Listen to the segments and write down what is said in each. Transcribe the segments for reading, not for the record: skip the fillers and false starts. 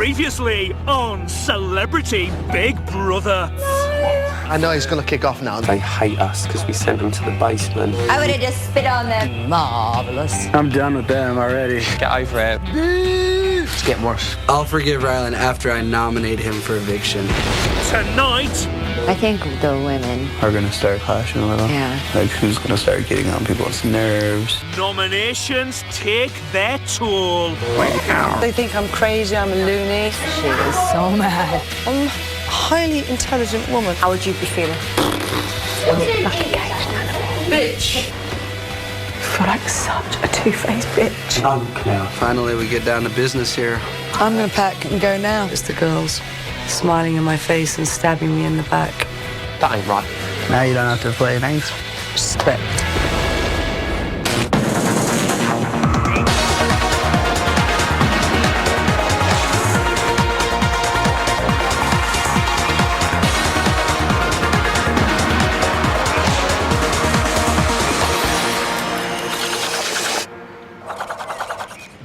Previously on Celebrity Big Brother. I know he's going to kick off now. They hate us because we sent them to the basement. I would have just spit on them. Marvellous. I'm done with them already. Get over it. It's getting worse. I'll forgive Rylan after I nominate him for eviction. Tonight, I think the women. Are going to start clashing a little. Yeah. Like, who's going to start getting on people's nerves? nominations take their toll. They think I'm crazy, I'm a loony. She is so mad. I'm a highly intelligent woman. How would you be feeling? Like a caged animal. Bitch! I feel like such a two-faced bitch. Now. Finally, we get down to business here. I'm gonna pack and go now. It's the girls smiling in my face and stabbing me in the back. That ain't right. Now you don't have to play nice. Respect.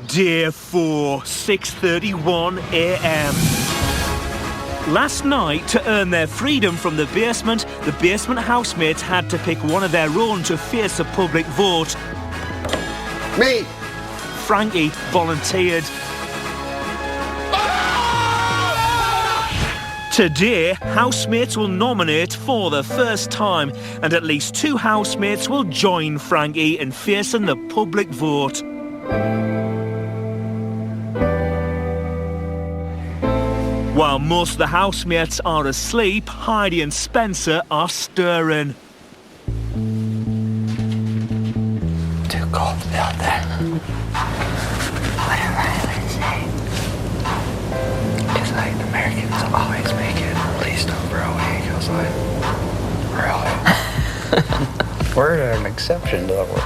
Day 4, 6:31 a.m. Last night, to earn their freedom from the basement housemates had to pick one of their own to face a public vote. Me! Frankie volunteered. Today, housemates will nominate for the first time, and at least 2 housemates will join Frankie in facing the public vote. While most of the housemates are asleep, Heidi and Spencer are stirring. Too cold out there. What did Rylan say? Because like Americans always make it. Please don't grow weak. I was like, really? We're an exception to the rule.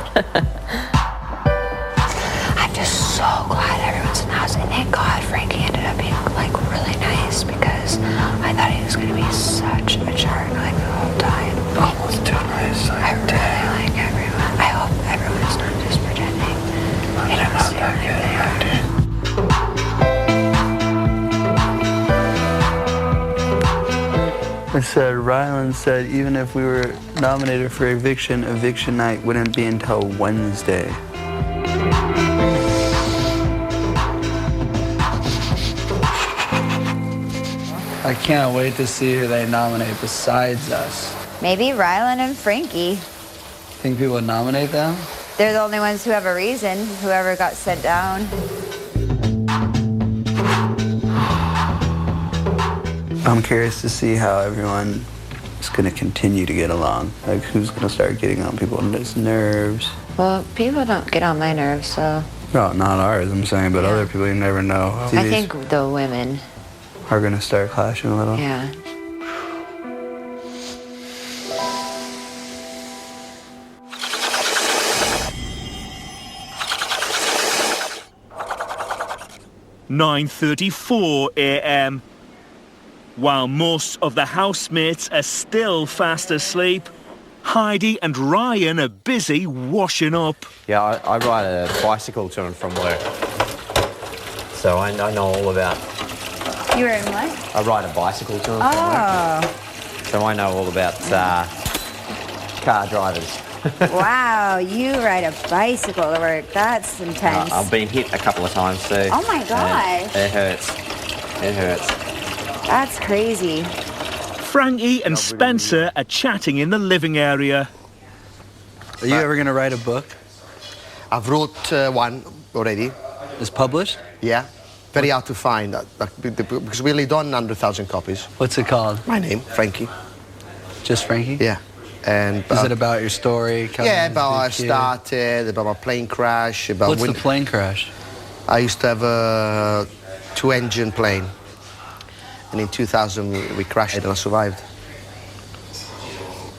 I'm just so glad everyone's in the house. And thank God Frankie ended up being like really nice because I thought he was going to be such a jerk like the whole time. Almost too nice. I really like everyone. I hope everyone's not just pretending. They don't Not see that what good, they are. It said, Rylan said even if we were nominated for eviction night wouldn't be until Wednesday. I can't wait to see who they nominate besides us. Maybe Rylan and Frankie. Think people would nominate them? They're the only ones who have a reason, whoever got sent down. I'm curious to see how everyone is going to continue to get along. Like, who's going to start getting on people's nerves? Well, people don't get on my nerves, so Well, not ours, I'm saying, but other people you never know. I think the women. Are going to start clashing a little. Yeah. (9:34 a.m. While most of the housemates are still fast asleep, Heidi and Ryan are busy washing up. Yeah, I ride a bicycle to and from work, so I know all about. You were in what? I ride a bicycle to and from work, so I know all about car drivers. Wow, you ride a bicycle to work. That's intense. I've been hit a couple of times too. Oh my gosh. It hurts. It hurts. That's crazy. Frankie and Spencer are chatting in the living area. Are you ever going to write a book? I've wrote one already. It's published? Yeah. Very hard to find because we only done 100,000 copies. What's it called? My name, Frankie. Just Frankie? Yeah. And Is it about your story? Yeah, about how I started, about my plane crash. About What's the plane crash? I used to have a 2-engine plane. And in 2000, we crashed it and I survived.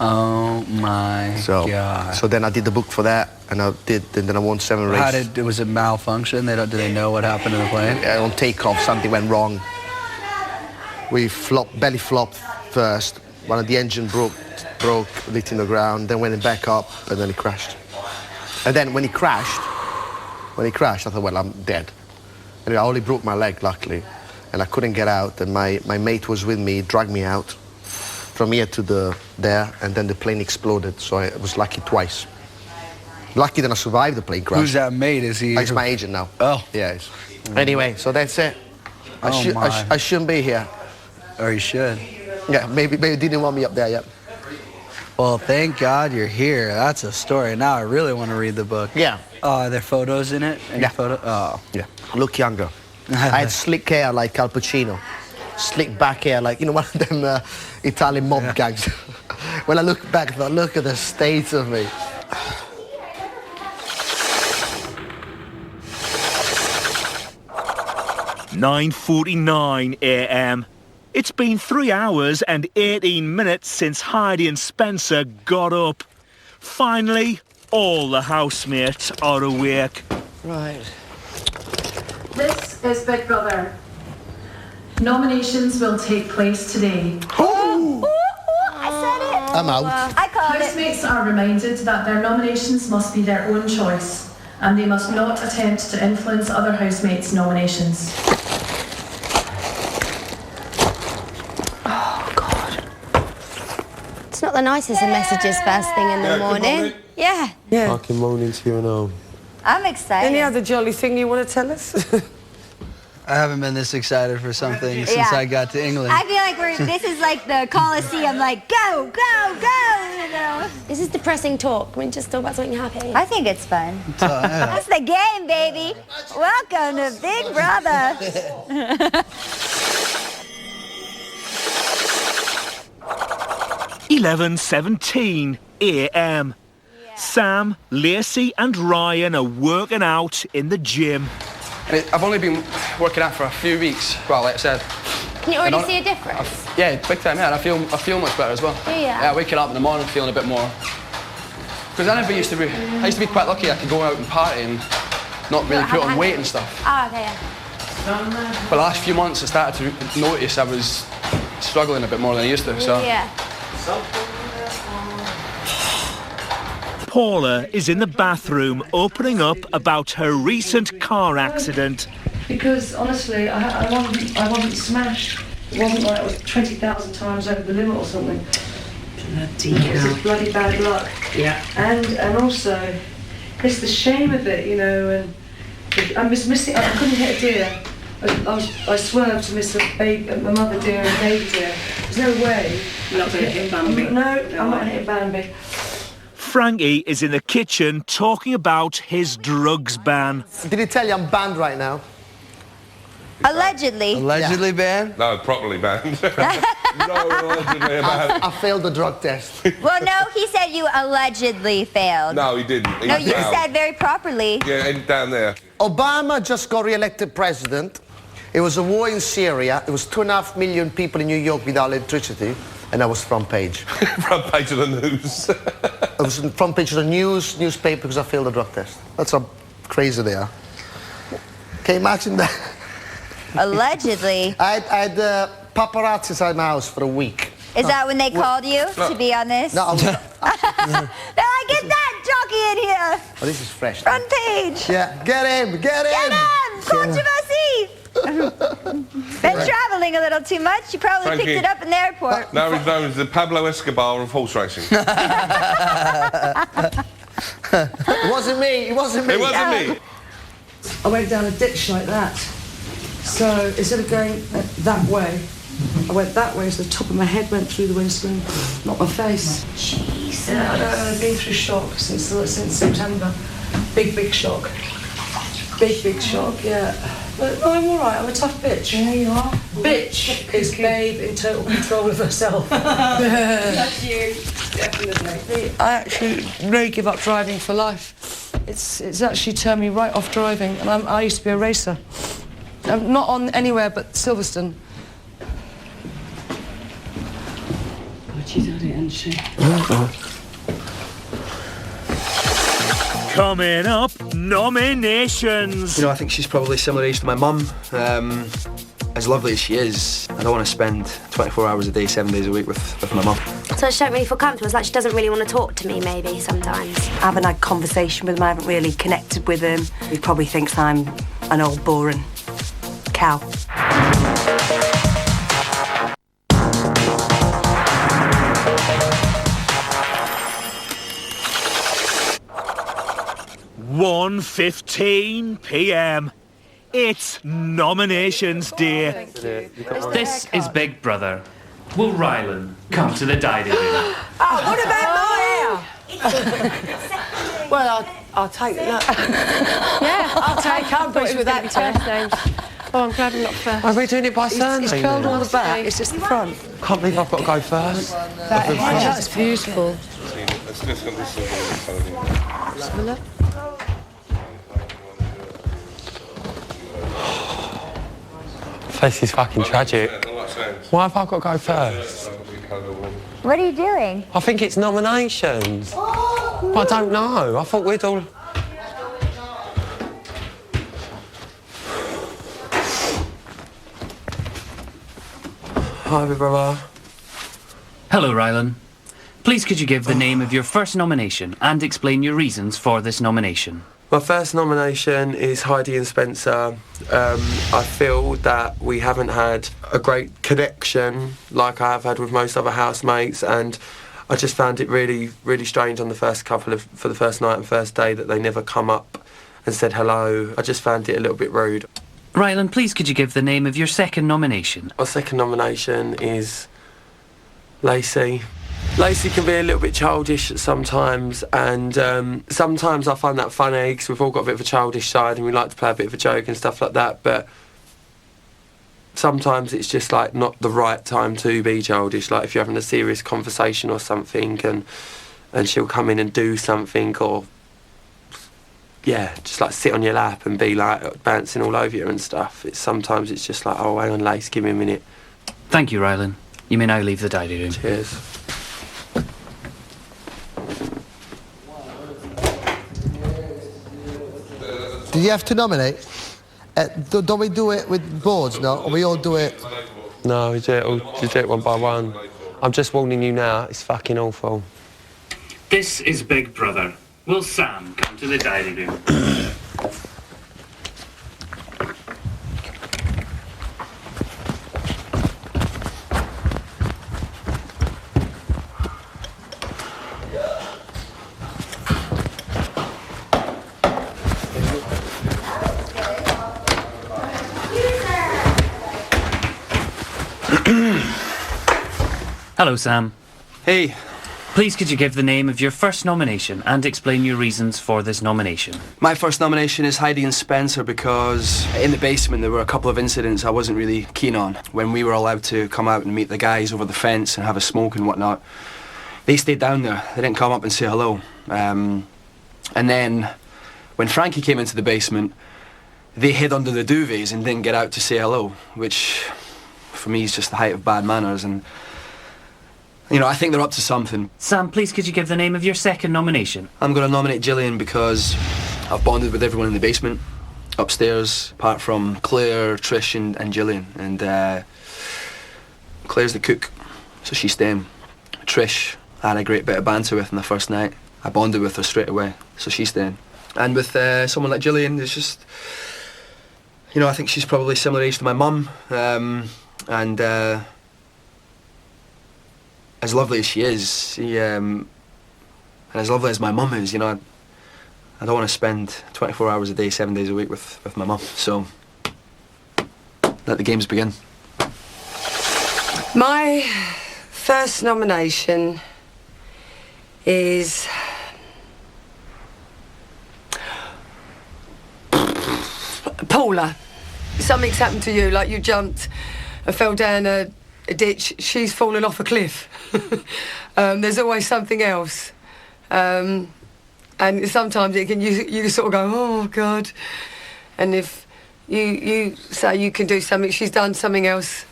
Oh my God. So then I did the book for that, and then I won 7 races. Was it malfunction? Did they know what happened to the plane? On takeoff, something went wrong. We belly flopped first. One of the engine broke, lit in the ground, then went back up, and then it crashed. And then when he crashed, I thought, well, I'm dead. Anyway, I only broke my leg, luckily. and I couldn't get out, and my mate was with me, dragged me out from here to there, and then the plane exploded, so I was lucky twice. Lucky that I survived the plane crash. Who's that mate? Is he? He's my agent now. Oh. Yeah. Anyway, so that's it. I shouldn't be here. Or you should. Yeah, maybe didn't want me up there yet. Well, thank God you're here. That's a story. Now I really want to read the book. Yeah. Are there photos in it? Any photo? Oh. Yeah. Look younger. I had slick hair like Al Pacino. Slick back hair like, one of them Italian mob gangs. When I look back, I thought, look at the state of me. "9:49 a.m. It's been 3 hours and 18 minutes since Heidi and Spencer got up. Finally, all the housemates are awake. Right. This is Big Brother. Nominations will take place today. I said it. I'm out. I called it. Housemates are reminded that their nominations must be their own choice, and they must not attempt to influence other housemates' nominations. It's not the nicest of messages first thing in the morning. Yeah. Fucking morning to you and all. I'm excited. Any other jolly thing you want to tell us? I haven't been this excited for something since I got to England. I feel like this is like the Coliseum, like, go, go, go, This is depressing talk. Can we just talk about something happy? I think it's fun. That's the game, baby. Welcome to Big Brother. 11:17 a.m. Sam, Lacey and Ryan are working out in the gym. I've only been working out for a few weeks. Well, like I said. Can you already see a difference? Yeah, big time. Yeah, and I feel much better as well. Yeah. Waking up in the morning feeling a bit more. Because I used to be quite lucky. I could go out and party and not really put on weight and stuff. Oh, okay. Yeah. But the last few months, I started to notice I was struggling a bit more than I used to. So. Yeah. Paula is in the bathroom opening up about her recent car accident. Because honestly, I wasn't smashed. It wasn't like I was 20,000 times over the limit or something. Bloody hell. It was just bloody bad luck. Yeah. And also, it's the shame of it, and I was missing. I couldn't hit a deer. I swerved to miss a mother deer and a baby deer. There's no way. You're not going to hit Bambi? No, I'm not hitting Bambi. Frankie is in the kitchen talking about his drugs ban. Did he tell you I'm banned right now? Allegedly. Allegedly banned? No, properly banned. No, allegedly banned. I failed the drug test. Well, no, he said you allegedly failed. No, he didn't. No, you said very properly. Yeah, down there. Obama just got re-elected president. It was a war in Syria. There was 2.5 million people in New York without electricity, and I was front page. Front page of the news. I was front page of the newspaper because I failed the drug test. That's how crazy they are. Can you imagine that? Allegedly. I had paparazzi inside my house for a week. Is that when they called you to be on this? No, They're like, get that jockey in here. Oh, this is fresh. Front page. Yeah, get him. Get him! Controversy! Been travelling a little too much. You probably Frankie. picked it up in the airport. Now he's known as the Pablo Escobar of horse racing. It wasn't me. It wasn't me. It wasn't me. I went down a ditch like that. So instead of going that way, I went that way, so the top of my head went through the windscreen, not my face. Jeez. Yeah, I've been through shock since September. Big shock. Big shock, yeah. But no, I'm all right. I'm a tough bitch. Yeah, you are. Bitch is babe in total control of herself. That's you, definitely. I actually really give up driving for life. It's actually turned me right off driving, and I used to be a racer. I'm not on anywhere but Silverstone. Oh, she's had it, hasn't she? Coming up, nominations. I think she's probably similar age to my mum. As lovely as she is, I don't want to spend 24 hours a day, 7 days a week with my mum. So I just don't really feel comfortable. It's like she doesn't really want to talk to me, maybe, sometimes. I haven't had conversation with him. I haven't really connected with him. He probably thinks I'm an old boring cow. 1:15 p.m. It's nominations day. This is Big Brother. Will Rylan come to the dining room? Oh, what about my hair? Well, I'll take that. Yeah, I'll take umbrage with that first names. Oh, I'm glad I'm not first. Are we doing it by surname? It's curled on the back, it's just the front. Can't believe I've got to go first. That's beautiful. This is fucking tragic. Why have I got to go first? What are you doing? I think it's nominations. I don't know. I thought we'd all... Hi, Big Brother. Hello, Rylan. Please could you give the name of your first nomination and explain your reasons for this nomination? My first nomination is Heidi and Spencer. I feel that we haven't had a great connection like I have had with most other housemates, and I just found it really, really strange on the first for the first night and first day that they never come up and said hello. I just found it a little bit rude. Rylan, please could you give the name of your second nomination? My second nomination is Lacey. Lacey can be a little bit childish sometimes, and sometimes I find that funny because we've all got a bit of a childish side and we like to play a bit of a joke and stuff like that, but sometimes it's just like not the right time to be childish, like if you're having a serious conversation or something and she'll come in and do something, or yeah, just like sit on your lap and be like bouncing all over you and stuff. Sometimes it's just like, oh, hang on, Lace, give me a minute. Thank you, Rylan. You may now leave the dining room. Cheers. Do you have to nominate? Don't we do it with boards, no? Or we all do it? No, we do it one by one. I'm just warning you now, it's fucking awful. This is Big Brother. Will Sam come to the dining room? Hello, Sam. Hey. Please could you give the name of your first nomination and explain your reasons for this nomination? My first nomination is Heidi and Spencer because in the basement there were a couple of incidents I wasn't really keen on. When we were allowed to come out and meet the guys over the fence and have a smoke and whatnot, they stayed down there. They didn't come up and say hello. And then when Frankie came into the basement, they hid under the duvets and didn't get out to say hello, which for me is just the height of bad manners. And you know, I think they're up to something. Sam, please could you give the name of your second nomination? I'm going to nominate Gillian because I've bonded with everyone in the basement, upstairs, apart from Claire, Trish and Gillian. And Claire's the cook, so she's staying. Trish, I had a great bit of banter with on the first night. I bonded with her straight away, so she's staying. And with someone like Gillian, it's just, you know, I think she's probably similar age to my mum. As lovely as she is, and as lovely as my mum is, you know, I don't want to spend 24 hours a day, 7 days a week with my mum. So, let the games begin. My first nomination is Paula. Something's happened to you, like you jumped and fell down a ditch. She's fallen off a cliff. There's always something else, and sometimes it can you sort of go, oh God, and if you say you can do something, she's done something else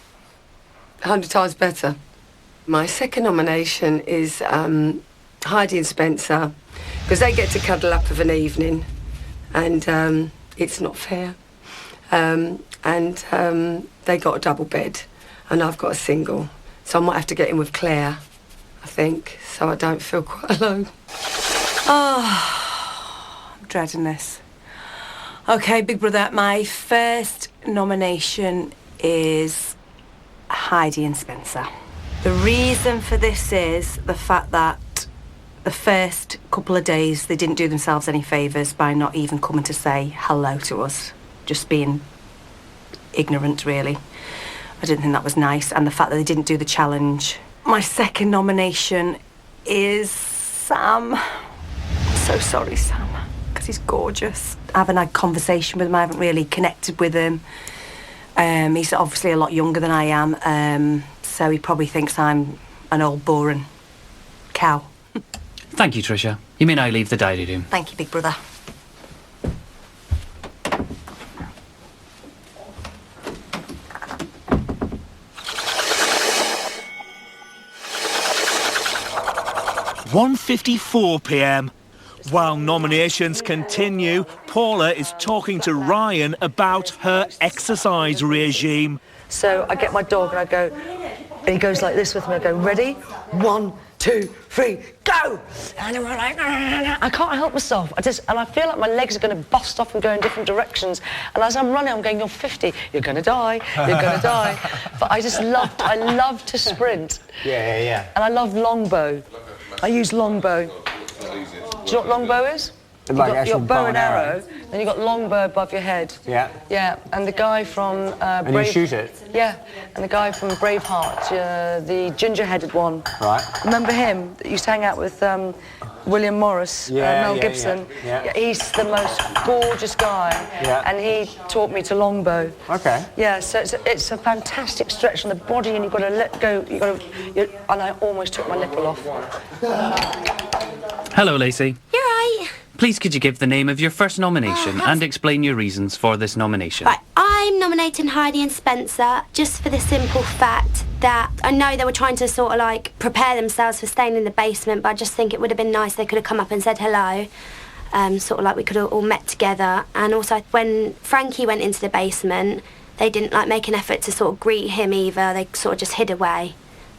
100 times better. My second nomination is Heidi and Spencer, because they get to cuddle up of an evening, and it's not fair, and they got a double bed and I've got a single. So I might have to get in with Claire, I think, so I don't feel quite alone. Oh, I'm dreading this. OK, Big Brother, my first nomination is Heidi and Spencer. The reason for this is the fact that The first couple of days, they didn't do themselves any favours by not even coming to say hello to us. Just being ignorant, really. I didn't think that was nice. And the fact that they didn't do the challenge. My second nomination is Sam. I'm so sorry, Sam, because he's gorgeous. I haven't had conversation with him. I haven't really connected with him. He's obviously a lot younger than I am, so he probably thinks I'm an old boring cow. Thank you, Tricia. You may now leave the diary room. Thank you, big brother. (1:54 p.m). While nominations continue, Paula is talking to Ryan about her exercise regime. So I get my dog and I go, and he goes like this with me. I go, ready? 1, 2, 3, go! And I'm like, I can't help myself. And I feel like my legs are going to bust off and go in different directions. And as I'm running, I'm going, you're 50, you're going to die, you're going to die. But I love to sprint. Yeah. And I love longbow. I use longbow. Do you know what longbow is? Like you've got bow and arrow, then you've got longbow above your head. Yeah. Yeah, and the guy from And you shoot it? Yeah, and the guy from Braveheart, the ginger-headed one. Right. Remember him that used to hang out with William Morris, Mel Gibson? Yeah. He's the most gorgeous guy, and he taught me to longbow. Okay. Yeah, so it's a fantastic stretch on the body, and you've got to let go. And I almost took my nipple off. Hello, Lacey. You're right. Please could you give the name of your first nomination and explain your reasons for this nomination? Right, I'm nominating Heidi and Spencer just for the simple fact that I know they were trying to sort of like prepare themselves for staying in the basement, but I just think it would have been nice if they could have come up and said hello. Sort of like we could have all met together. And also when Frankie went into the basement, they didn't like make an effort to sort of greet him either. They sort of just hid away.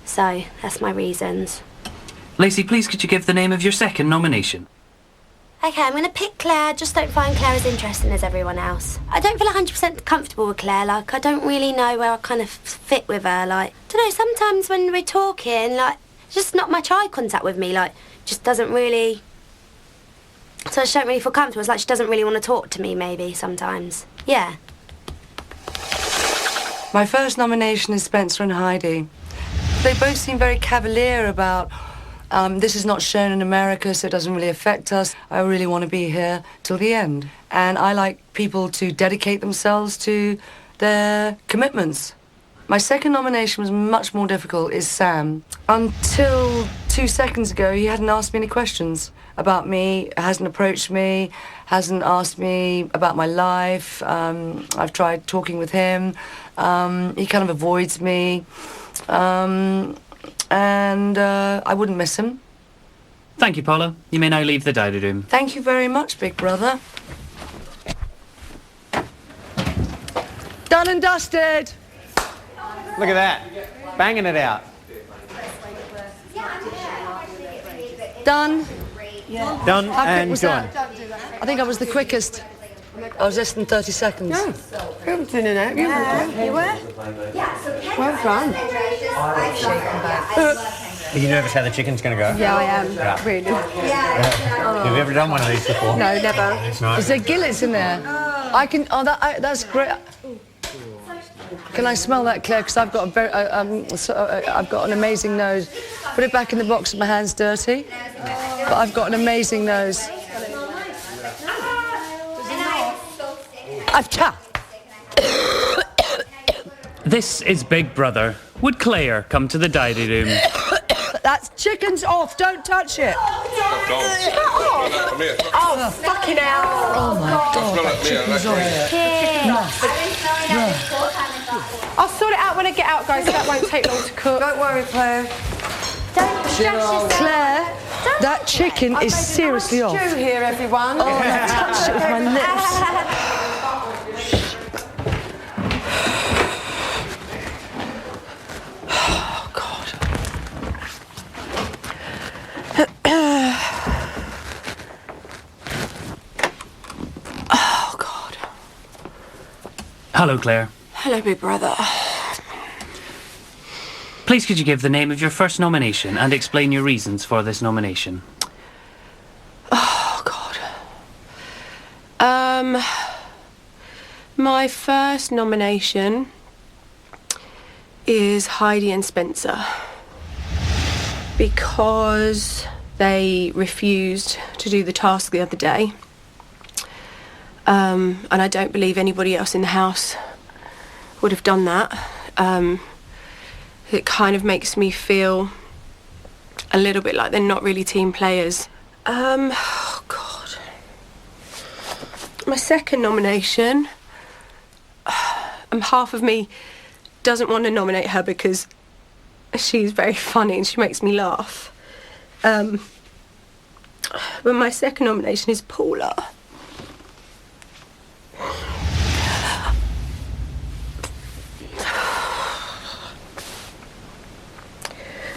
So that's my reasons. Lacey, please could you give the name of your second nomination? Okay, I'm going to pick Claire. I just don't find Claire as interesting as everyone else. I don't feel 100% comfortable with Claire. Like, I don't really know where I kind of fit with her. Like, I don't know, sometimes when we're talking, like, just not much eye contact with me. Like, just doesn't really... So I just don't really feel comfortable. It's like she doesn't really want to talk to me, maybe, sometimes. Yeah. My first nomination is Spencer and Heidi. They both seem very cavalier about... this is not shown in America, so it doesn't really affect us. I really want to be here till the end. And I like people to dedicate themselves to their commitments. My second nomination was much more difficult, is Sam. Until 2 seconds ago, he hadn't asked me any questions about me, hasn't approached me, hasn't asked me about my life. I've tried talking with him. He kind of avoids me. And I wouldn't miss him. Thank you, Paula. You may now leave the diary room. Thank you very much, big brother. Done and dusted. Look at that. Banging it out. Done. Done How quick and was done. that? I think I was the quickest. I was less than 30 seconds. No. In and out. You were? Well done. Are you nervous how the chicken's going to go? Yeah, I am. Yeah. Really. Have you ever done one of these before? No, never. No. Is there gillets in there? I can. Oh, that's great. Can I smell that, Claire? Because I've got a very, I've got an amazing nose. Put it back in the box. My hand's dirty, but I've got an amazing nose. I've This is Big Brother. Would Claire come to the diary room? That's chicken's off. Don't touch it. Oh, fucking hell. Oh my God. That chicken's off. I'll sort it out when I get out, guys. That won't take long to cook. Don't worry, Claire. Claire, that chicken is seriously off. Stew here, everyone. Oh, I touched it with my lips. Oh, God. Hello, Claire. Hello, big brother. Please could you give the name of your first nomination and explain your reasons for this nomination? My first nomination is Heidi and Spencer, because they refused to do the task the other day. And I don't believe anybody else in the house would have done that. It kind of makes me feel a little bit like they're not really team players. Oh God. My second nomination, half of me doesn't want to nominate her because she's very funny and she makes me laugh. But my second nomination is Paula.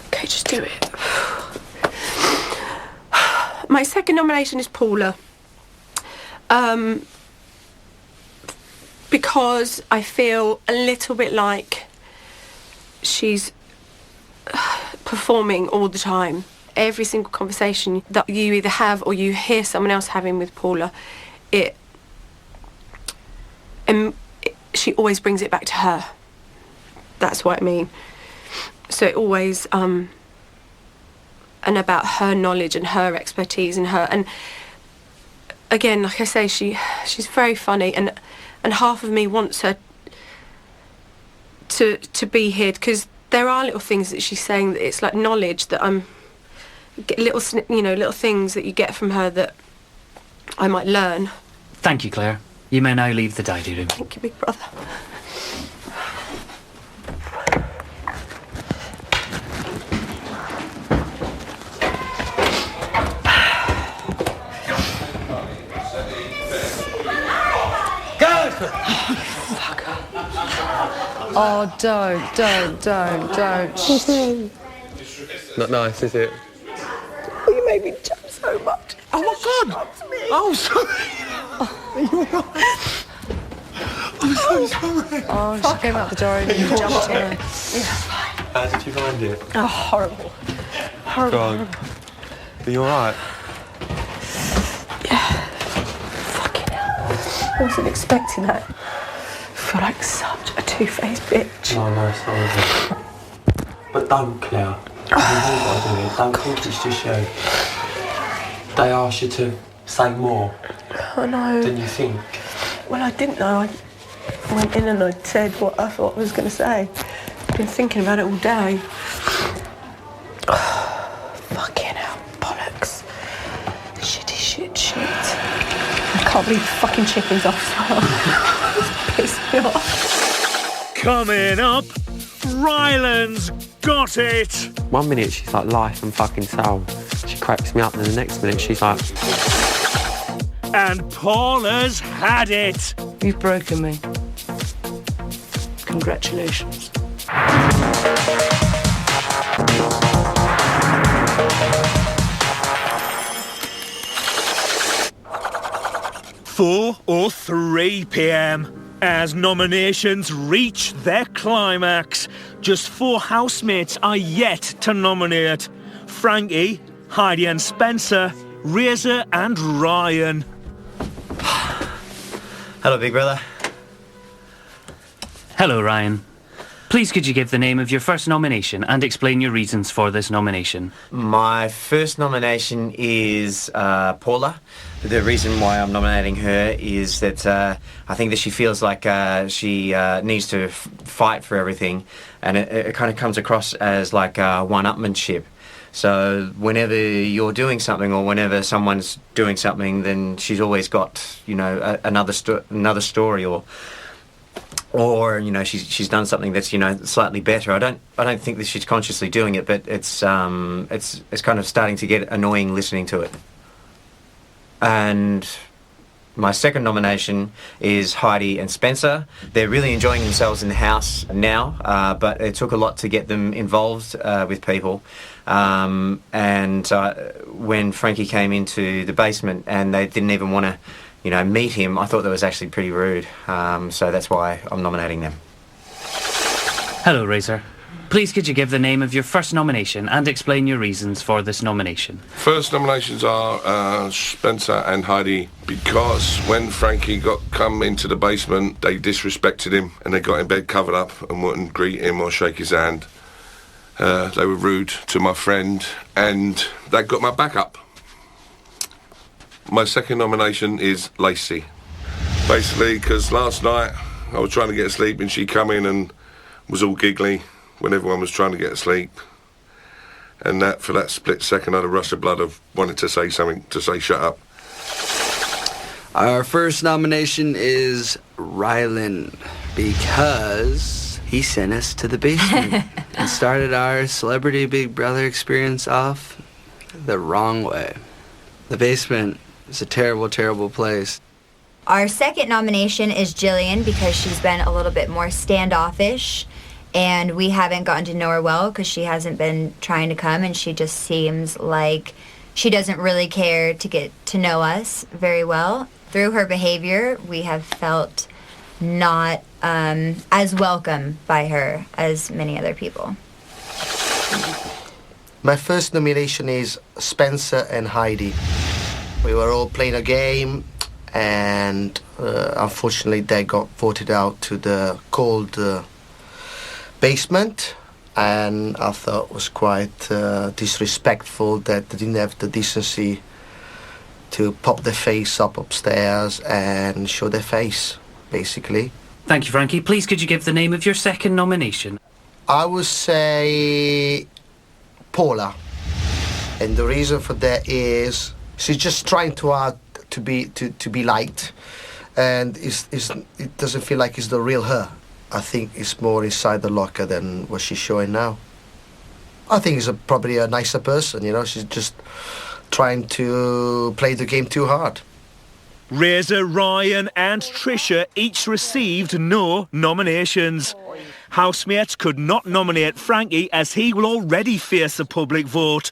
Okay, just do it. My second nomination is Paula. Because I feel a little bit like she's performing all the time. Every single conversation that you either have or you hear someone else having with Paula, she always brings it back to her. That's what I mean. So it always, and about her knowledge and her expertise and her, and again, like I say, she's very funny, and half of me wants her to be here, because there are little things that she's saying that it's like knowledge that little things that you get from her that I might learn. Thank you, Claire. You may now leave the diary room. Thank you, big brother. Oh, don't. Not nice, is it? Oh, you made me jump so much. Oh my God! Oh, sorry. Are you all right? I'm so sorry. Oh, she came out the door and you jumped in. Yeah. How did you find it? Oh, horrible. Go on. Are you alright? Yeah. Fucking hell. I wasn't expecting that. I feel like such a two-faced bitch. No, it's not, is it? But don't, Claire. You've all got to do it. Don't think it's just you. They asked you to say more I know. than you think. Well, I didn't know. I went in and I said what I thought I was going to say. I've been thinking about it all day. Fucking hell, bollocks. Shitty shit. I can't believe the fucking chicken's off as well. It's pissed me off. Coming up, Ryland's got it. 1 minute she's like life and fucking soul. She cracks me up, and the next minute she's like... And Paula's had it. You've broken me. Congratulations. Four or 3 p.m. as nominations reach their climax. Just 4 housemates are yet to nominate. Frankie, Heidi and Spencer, Razor and Ryan. Hello, big brother. Hello, Ryan. Please could you give the name of your first nomination and explain your reasons for this nomination? My first nomination is Paula. The reason why I'm nominating her is that I think that she feels like she needs to fight for everything, and it kind of comes across as like one-upmanship. So whenever you're doing something or whenever someone's doing something, then she's always got, you know, another story, or you know, she's done something that's, you know, slightly better. I don't think that she's consciously doing it, but it's kind of starting to get annoying listening to it. And my second nomination is Heidi and Spencer. They're really enjoying themselves in the house now, but it took a lot to get them involved with people. And when Frankie came into the basement and they didn't even want to, you know, meet him, I thought that was actually pretty rude. So that's why I'm nominating them. Hello, Razor. Please could you give the name of your first nomination and explain your reasons for this nomination? First nominations are Spencer and Heidi, because when Frankie come into the basement, they disrespected him and they got in bed covered up and wouldn't greet him or shake his hand. They were rude to my friend and that got my back up. My second nomination is Lacey. Basically, because last night I was trying to get to sleep and she come in and was all giggly when everyone was trying to get to sleep. And that, for that split second, I had a rush of blood of wanting to say something, to say shut up. Our first nomination is Rylan, because he sent us to the basement and started our Celebrity Big Brother experience off the wrong way. The basement is a terrible, terrible place. Our second nomination is Jillian, because she's been a little bit more standoffish, and we haven't gotten to know her well because she hasn't been trying to come, and she just seems like she doesn't really care to get to know us very well. Through her behavior, we have felt not as welcome by her as many other people. My first nomination is Spencer and Heidi. We were all playing a game, and unfortunately they got voted out to the cold basement, and I thought it was quite disrespectful that they didn't have the decency to pop their face up upstairs and show their face, basically. Thank you, Frankie. Please could you give the name of your second nomination? I would say Paula, and the reason for that is she's just trying too hard to be liked, and it doesn't feel like it's the real her. I think it's more inside the locker than what she's showing now. I think she's probably a nicer person, you know. She's just trying to play the game too hard. Razor, Ryan and Trisha each received no nominations. Housemates could not nominate Frankie as he will already face a public vote.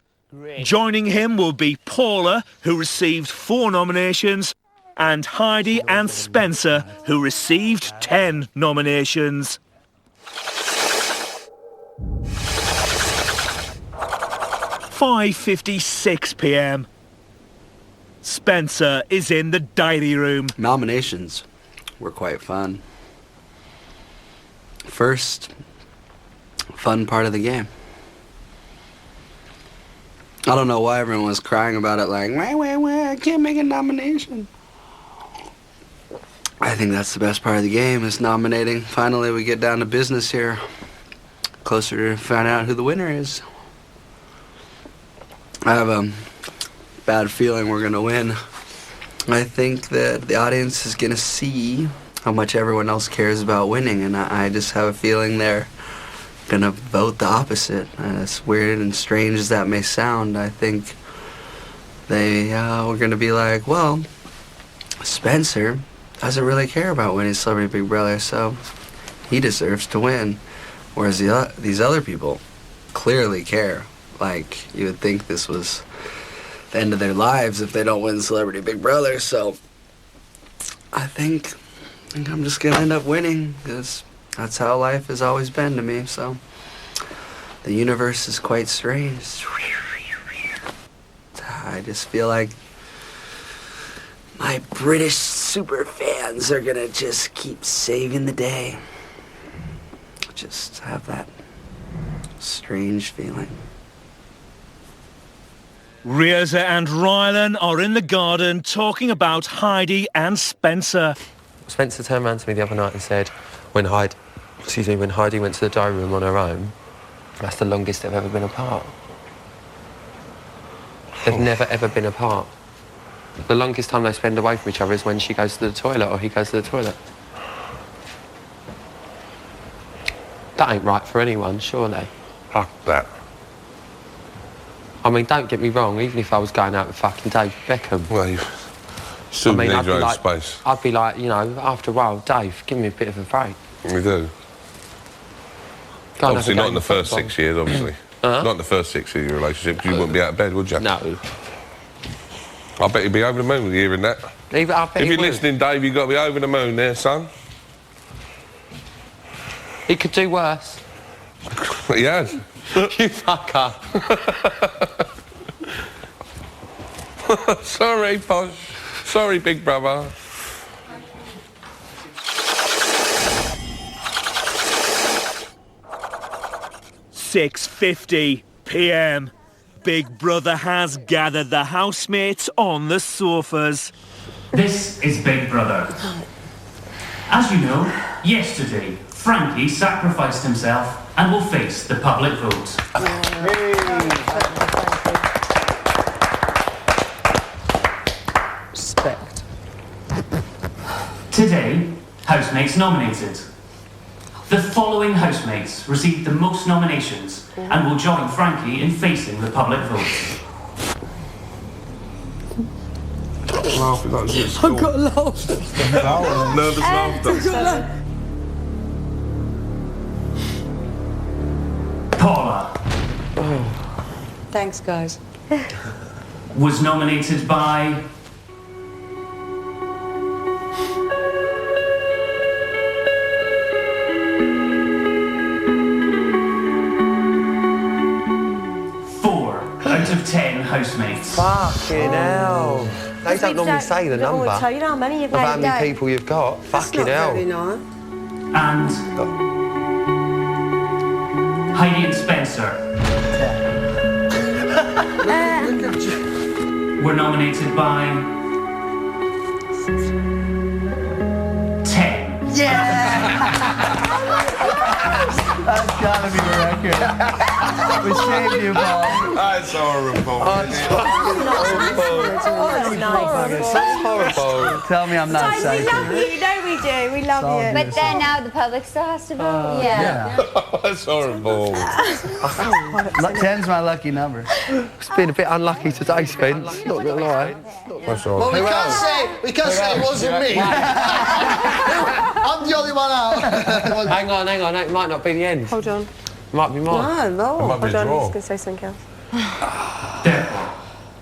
Joining him will be Paula, who received 4 nominations, and Heidi and Spencer, who received 10 nominations. "5:56 p.m. Spencer is in the diary room. Nominations were quite fun. First fun part of the game. I don't know why everyone was crying about it, like, wait, I can't make a nomination. I think that's the best part of the game, is nominating. Finally, we get down to business here. Closer to find out who the winner is. I have a bad feeling we're gonna win. I think that the audience is gonna see how much everyone else cares about winning, and I just have a feeling they're gonna vote the opposite. As weird and strange as that may sound, I think they were gonna be like, well, Spencer doesn't really care about winning Celebrity Big Brother, so he deserves to win. Whereas these other people clearly care. Like, you would think this was the end of their lives if they don't win Celebrity Big Brother, so I think I'm just gonna end up winning, because that's how life has always been to me, so the universe is quite strange. I just feel like my British super fans are gonna just keep saving the day. Just have that strange feeling. Reza and Rylan are in the garden talking about Heidi and Spencer. Spencer turned around to me the other night and said, when Heidi went to the diary room on her own, that's the longest they've ever been apart. They've never ever been apart. The longest time they spend away from each other is when she goes to the toilet or he goes to the toilet. That ain't right for anyone, surely. Fuck that. I mean, don't get me wrong, even if I was going out with fucking Dave Beckham. Well, you still need your own space. I'd be like, you know, after a while, Dave, give me a bit of a break. We do. Obviously not in the first 6 years, obviously. Not in the first 6 years of your relationship, because you wouldn't be out of bed, would you? No. I bet you'd be over the moon with hearing that. If you're listening, Dave, you've got to be over the moon there, son. He could do worse. He has. You fucker. Sorry, Posh. Sorry, big brother. £6:50 p.m. Big Brother has gathered the housemates on the sofas. This is Big Brother. As you know, yesterday, Frankie sacrificed himself and will face the public vote. Respect. Today, housemates nominated. The following housemates received the most nominations and will join Frankie in facing the public vote. Laughing like this at I've school. got to laugh. Nervous laughter. Paula Thanks, guys. was nominated by... out of 10 housemates. Fucking hell. They don't normally say the number tell you how many you've of how had. many people you've got. Fucking hell. And Heidi and Spencer were nominated by 10. That's gotta be the record. We saved you, Paul. That's horrible. That's horrible. Tell me I'm not We psychic. love you, you know we do. We love you. But then now the public still has to vote. Yeah. That's horrible. 10's my lucky number. It's been a bit unlucky today, Spence. Not gonna lie. That's all Well, right. we can't say it wasn't me. I'm the only one out. Hang on. It might not be the end. Hold on. Might be mine. No. It might be a Hold on, I'm draw. just going to say something else.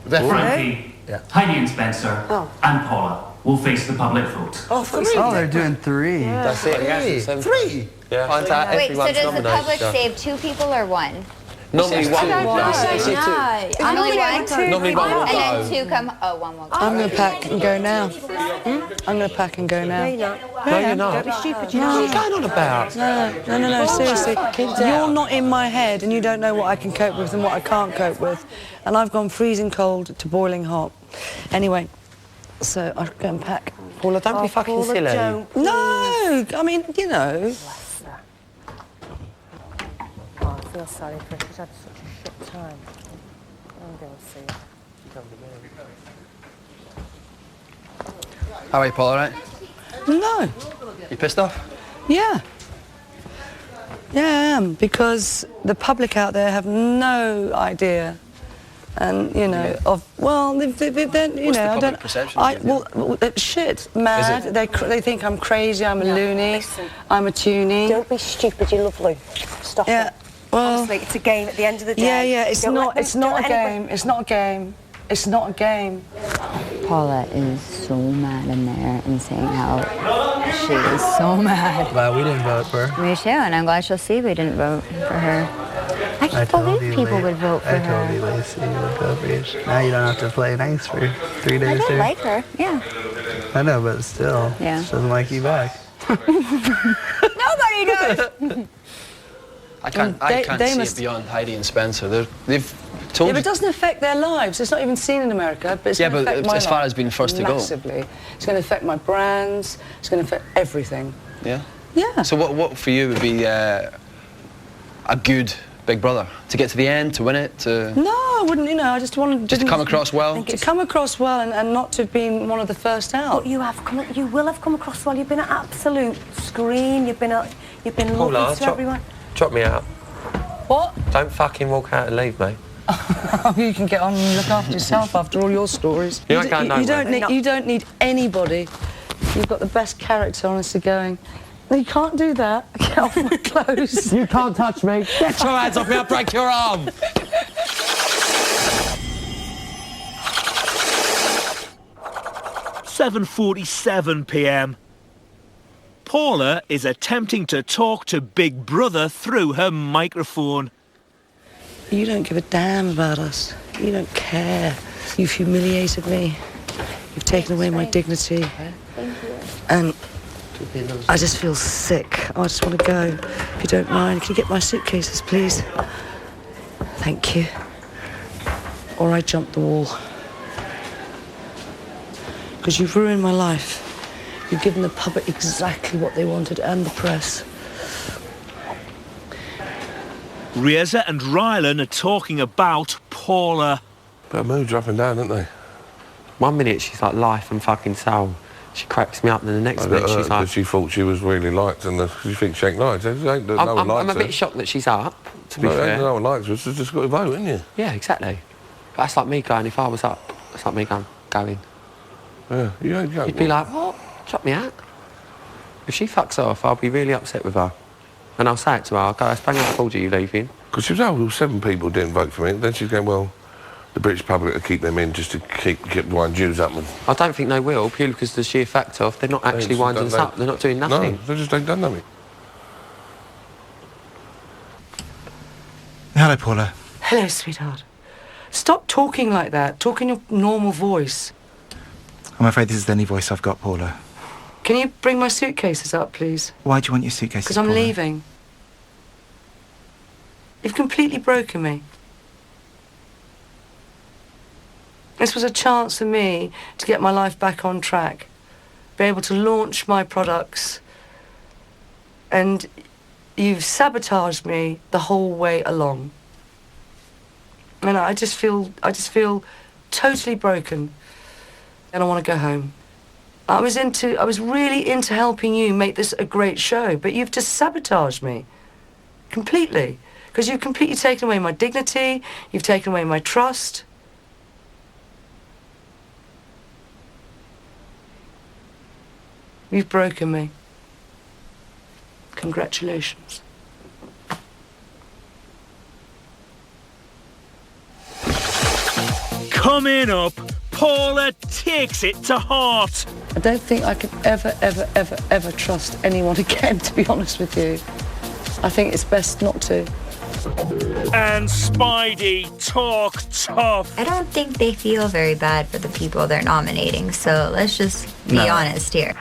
Therefore, Frankie, Heidi and Spencer, and Paula will face the public vote. Oh, Oh, they're doing 3. That's it. Three. Yeah. Find out Wait, so everyone's does the nominated. public save 2 people or 1? Normally one will No, go. only one. Normally one will And then go. 2 come. Oh, 1 will go. I'm going to pack and go now. I'm going to pack and go now. No, you're not. Don't be stupid, What are you going on about? No, seriously. You're not in my head and you don't know what I can cope with and what I can't cope with. And I've gone freezing cold to boiling hot. Anyway, so I'll go and pack. Paula, don't be fucking silly. No, I mean, you know. I feel sorry for her. She's had such a shit time. I'm going to see her. How are you, Paul, all right? No. You pissed off? Yeah. Yeah, I am, because the public out there have no idea. And, you know, they're, you What's know, the I public don't... perception of you? Shit, mad. They think I'm crazy, I'm a loony, I'm a toonie. Don't be stupid, you're lovely. Stop Yeah, it. well... Honestly, it's a game at the end of the day. Yeah, it's Don't not let them- a don't let anybody- game. It's not a game. It's not a game. Paula is so mad in there and saying how she is so mad. Well, we didn't vote for her. Me too, and I'm glad she'll see we didn't vote for her. I can't believe people would vote for I told you, her. Lacey, you would vote for you. Now you don't have to play nice for 3 I days, don't too. like her, yeah. I know, but still, Yeah. she doesn't like you back. Nobody does! I can't They see must- it beyond Heidi and Spencer. They've Yeah, told but you... it doesn't affect their lives. It's not even seen in America, but it's Yeah, going to but affect my as far life as being first to go. massively. It's going to affect my brands. It's going to affect everything. Yeah? Yeah. So what for you would be a good Big Brother? To get to the end, to win it, to... No, I wouldn't, you know, I just wanted... Just to come across well? To come across well and not to have been one of the first out. But you will have come across well. You've been an absolute screen. You've been Paula, lovely to everyone. drop me out. What? Don't fucking walk out and leave me. You can get on and look after yourself after all your stories. You ain't going nowhere. You don't need anybody. You've got the best character, honestly, going. No, you can't do that. Get off my clothes. You can't touch me. Get your hands off me, I'll break your arm. £7:47 p.m. Paula is attempting to talk to Big Brother through her microphone. You don't give a damn about us. You don't care. You've humiliated me. You've taken away my dignity. And I just feel sick. I just want to go. If you don't mind, can you get my suitcases, please? Thank you. Or I jump the wall. Because you've ruined my life. You've given the public exactly what they wanted, and the press. Reza and Rylan are talking about Paula. Their moods are up and down, aren't they? 1 minute she's like life and fucking soul. She cracks me up, and then the next minute she's like... She thought she was really liked, and she thinks she ain't liked. I'm a bit shocked that she's up, to be fair. No one likes her, she's just got to vote, haven't you? Yeah, exactly. That's like me going, if I was up, that's like me going. Yeah, you ain't going. You'd be like, what? Drop me out. If she fucks off, I'll be really upset with her. And I'll say it to her, I'll go, I sprang out told you leaving. Because she was, oh, well, 7 people didn't vote for me. Then she's going, well, the British public will keep them in just to keep blind Jews up. And I don't think they will, purely because of the sheer fact of they're not actually winding us up. They're not doing nothing. No, they just ain't done nothing. Hello, Paula. Hello, sweetheart. Stop talking like that. Talk in your normal voice. I'm afraid this is the only voice I've got, Paula. Can you bring my suitcases up, please? Why do you want your suitcases, Because I'm Paula? leaving. You've completely broken me. This was a chance for me to get my life back on track, be able to launch my products, and you've sabotaged me the whole way along. And I just feel totally broken, and I want to go home. I was really into helping you make this a great show, but you've just sabotaged me completely, because you've completely taken away my dignity, you've taken away my trust. You've broken me. Congratulations. Coming up, Paula takes it to heart. I don't think I can ever trust anyone again, to be honest with you. I think it's best not to. And Spidey talk tough. I don't think they feel very bad for the people they're nominating, so let's just be honest here.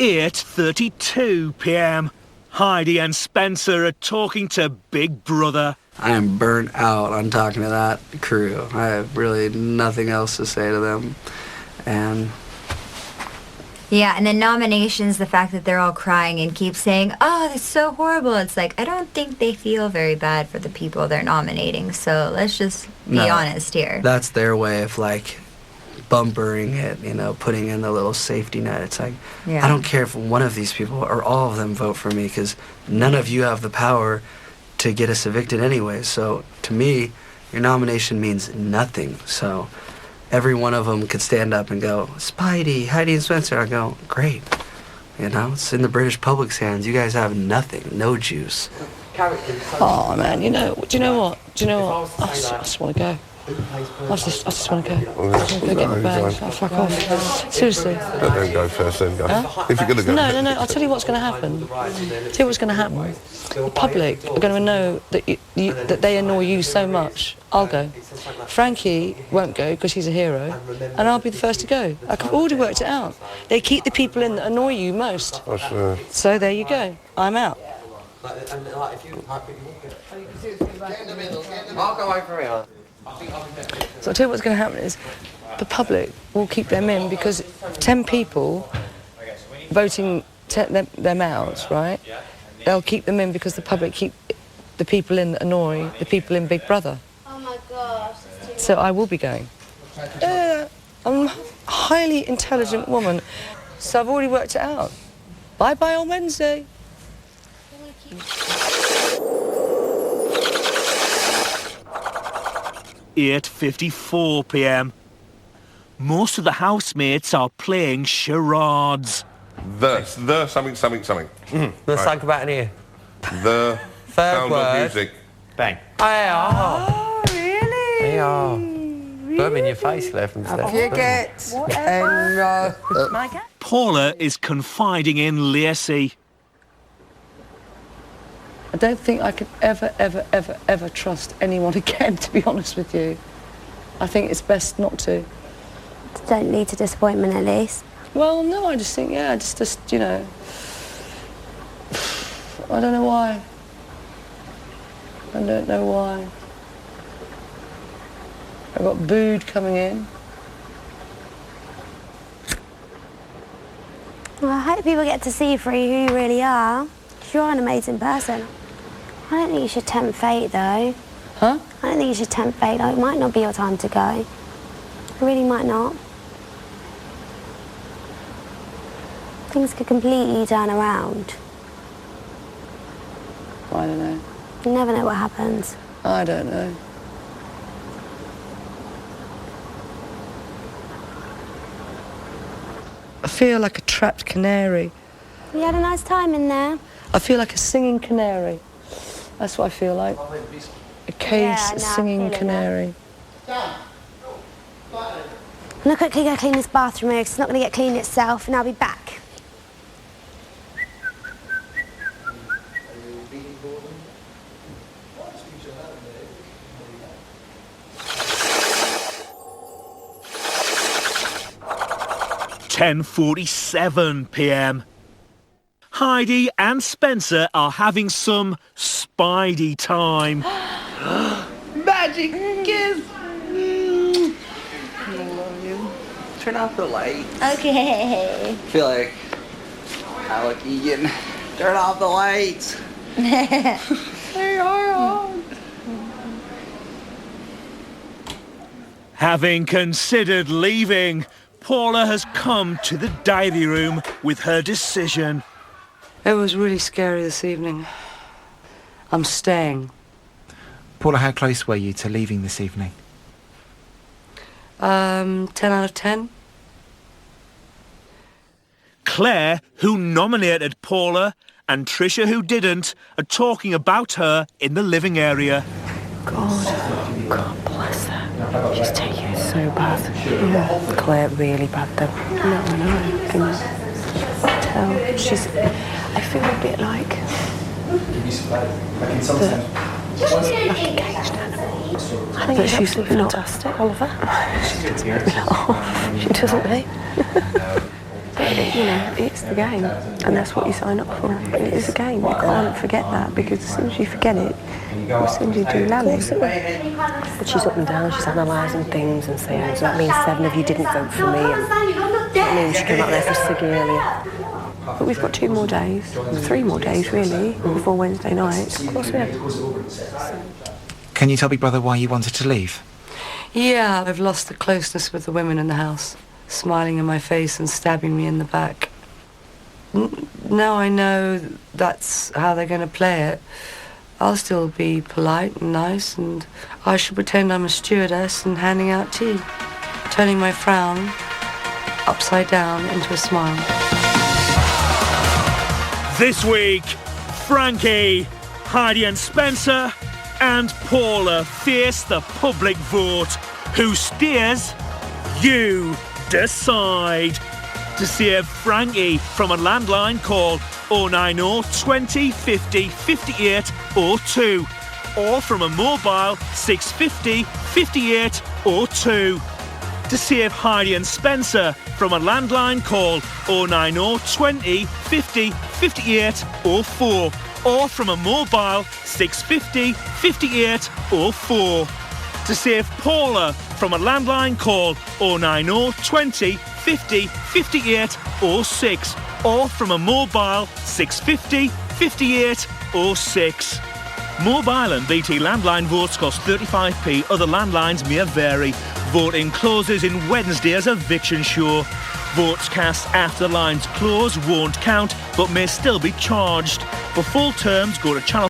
At 8:32 p.m. Heidi and Spencer are talking to Big Brother. I am burnt out on talking to that crew. I have really nothing else to say to them. And Yeah, and then nominations, the fact that they're all crying and keep saying, oh, that's so horrible. It's like, I don't think they feel very bad for the people they're nominating, so let's just be honest here. That's their way of, like, bumpering it, you know, putting in the little safety net. It's like, I don't care if one of these people or all of them vote for me, because none of you have the power to get us evicted anyway. So to me, your nomination means nothing. So every one of them could stand up and go, Spidey, Heidi and Spencer. I go, great. You know, it's in the British public's hands. You guys have nothing, no juice. Oh man, do you know what? I just want to go. I just want to go. I just want to go get my bags. I'll fuck off. Seriously. Don't go first, then go. Huh? If you're going to go. No. I'll tell you what's going to happen. Tell you what's going to happen. The public are going to know that that they annoy you so much. I'll go. Frankie won't go because he's a hero, and I'll be the first to go. I've already worked it out. They keep the people in that annoy you most. So there you go. I'm out. I'll go over here. So I'll tell you what's going to happen is the public will keep them in because 10 people voting them out, right? They'll keep them in because the public keep the people in that annoy the people in Big Brother. Oh my gosh. So I will be going. I'm a highly intelligent woman, so I've already worked it out. Bye-bye on Wednesday. 8:54 p.m. Most of the housemates are playing charades. The something. Let's think about it here. The Third Sound word. of Music. Bang. Oh, really? yeah. Boom in your face, left and Up you get. And My cat? Paula is confiding in Lacey. I don't think I could ever trust anyone again, to be honest with you. I think it's best not to. Don't lead to disappointment, at least. Well, no, I just think, yeah, just you know, I don't know why. I don't know why. I got booed coming in. Well, I hope people get to see for who you really are. 'Cause you're an amazing person. I don't think you should tempt fate, though. Huh? I don't think you should tempt fate. Like, it might not be your time to go. It really might not. Things could completely turn around. I don't know. You never know what happens. I don't know. I feel like a trapped canary. You had a nice time in there. I feel like a singing canary. That's what I feel like. A caged singing canary. I'm gonna quickly go clean this bathroom here 'cause it's not gonna get cleaned itself, and I'll be back. (10:47 p.m). Heidi and Spencer are having some Spidey time. Magic kiss. I love you. Turn off the light. Okay. I feel like Alec Egan. Turn off the lights. They are on. Having considered leaving, Paula has come to the diary room with her decision. It was really scary this evening. I'm staying. Paula, how close were you to leaving this evening? 10 out of 10. Claire, who nominated Paula, and Tricia, who didn't, are talking about her in the living area. God bless her. She's taking it so bad. Yeah. Claire, really bad though. No, I know. I can tell. She's... I feel a bit like... like a caged animal. I think she's absolutely fantastic, Oliver. She doesn't really. But, you know, it's the game, and that's what you sign up for. It is a game. You can't forget that, because as soon as you forget it, as soon as you do lally. But she's up and down, she's analysing things and saying, so that means 7 of you didn't vote for me, and that means she came out there for Siggy earlier. But we've got 2 more days, 3 more days really, before Wednesday night. Of course we have. Can you tell Big Brother why you wanted to leave? Yeah, I've lost the closeness with the women in the house, smiling in my face and stabbing me in the back. Now I know that's how they're going to play it. I'll still be polite and nice, and I should pretend I'm a stewardess and handing out tea, turning my frown upside down into a smile. This week, Frankie, Heidi and Spencer, and Paula face the public vote. Who steers? You decide. To save Frankie from a landline, call 090 20 50 58 02, or from a mobile 650 58 02. To save Heidi and Spencer from a landline, call 090 20 50 58 04, or from a mobile 650 58 04. To save Paula from a landline, call 090 20 50 58 06, or from a mobile 650 58 06. Mobile and BT landline votes cost 35p. Other landlines may vary. Voting closes in Wednesday's eviction show. Votes cast after the lines close won't count, but may still be charged. For full terms, go to Channel